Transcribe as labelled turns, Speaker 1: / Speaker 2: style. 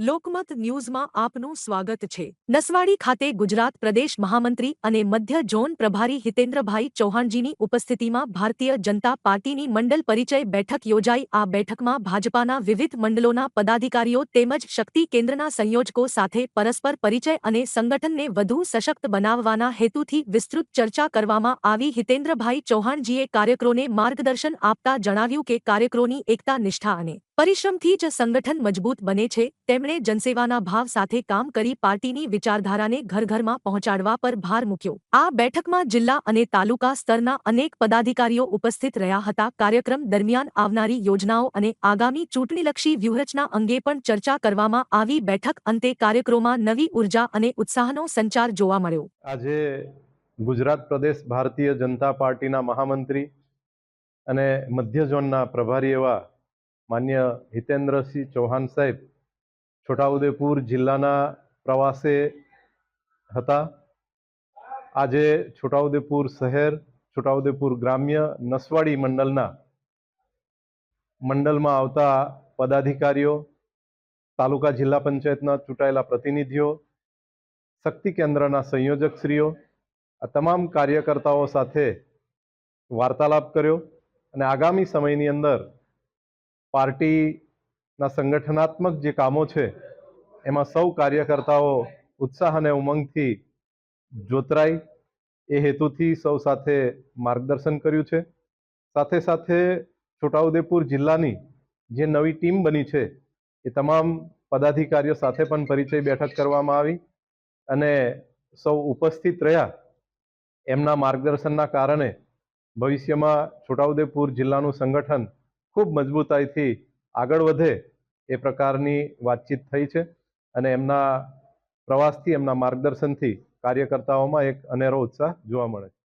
Speaker 1: લોકમત ન્યૂઝમાં આપનું સ્વાગત છે। નસવાડી ખાતે ગુજરાત પ્રદેશ મહામંત્રી અને મધ્ય ઝોન પ્રભારી હિતેન્દ્રભાઈ ચૌહાણજીની ઉપસ્થિતિમાં ભારતીય જનતા પાર્ટીની મંડળ પરિચય બેઠક યોજાઈ। આ બેઠકમાં ભાજપાના વિવિધ મંડળોના પદાધિકારીઓ તેમજ શક્તિ કેન્દ્રના સંયોજકો સાથે પરસ્પર પરિચય અને સંગઠનને વધુ સશક્ત બનાવવાના હેતુથી વિસ્તૃત ચર્ચા કરવામાં આવી। હિતેન્દ્રભાઈ ચૌહાણજીએ કાર્યકરોને માર્ગદર્શન આપતા જણાવ્યું કે કાર્યકરોની એકતા નિષ્ઠા અને પરિશ્રમથી જ સંગઠન મજબૂત બને છે। તેમણે જનસેવાના ભાવ સાથે કામ કરી પાર્ટીની વિચારધારાને ઘર-ઘરમાં પહોંચાડવા પર ભાર મૂક્યો। આ બેઠકમાં જિલ્લા અને તાલુકા સ્તરના અનેક પદાધિકારીઓ ઉપસ્થિત રહ્યા હતા। કાર્યક્રમ દરમિયાન આવનારી યોજનાઓ અને આગામી ચૂંટણીલક્ષી વ્યૂહરચના અંગે પણ ચર્ચા કરવામાં આવી। બેઠક અંતે કાર્યક્રમોમાં નવી ઉર્જા અને ઉત્સાહનો સંચાર જોવા મળ્યો।
Speaker 2: આજે ગુજરાત પ્રદેશ ભારતીય જનતા પાર્ટીના મહામંત્રી અને મધ્ય ઝોનના પ્રભારી એવા માન્ય હિતેન્દ્રસિંહ ચૌહાણ સાહેબ છોટાઉદેપુર જિલ્લાના પ્રવાસે હતા। આજે છોટાઉદેપુર શહેર, છોટાઉદેપુર ગ્રામ્ય, નસવાડી મંડળમાં આવતા પદાધિકારીઓ, તાલુકા જિલ્લા પંચાયતના ચૂંટાયેલા પ્રતિનિધિઓ, શક્તિ કેન્દ્રના સંયોજકશ્રીઓ, આ તમામ કાર્યકર્તાઓ સાથે વાર્તાલાપ કર્યો અને આગામી સમયની અંદર પાર્ટીના સંગઠનાત્મક જે કામો છે એમાં સૌ કાર્યકર્તાઓ ઉત્સાહ અને ઉમંગથી જોતરાય એ હેતુથી સૌ સાથે માર્ગદર્શન કર્યું છે। સાથે સાથે છોટાઉદેપુર જિલ્લાની જે નવી ટીમ બની છે એ તમામ પદાધિકારીઓ સાથે પણ પરિચય બેઠક કરવામાં આવી અને સૌ ઉપસ્થિત રહ્યા। એમના માર્ગદર્શનના કારણે ભવિષ્યમાં છોટાઉદેપુર જિલ્લાનું સંગઠન ખૂબ મજબૂતાઈથી આગળ વધે એ પ્રકારની વાતચીત થઈ છે અને એમના પ્રવાસથી, એમના માર્ગદર્શનથી કાર્યકર્તાઓમાં એક અનેરો ઉત્સાહ જોવા મળે છે।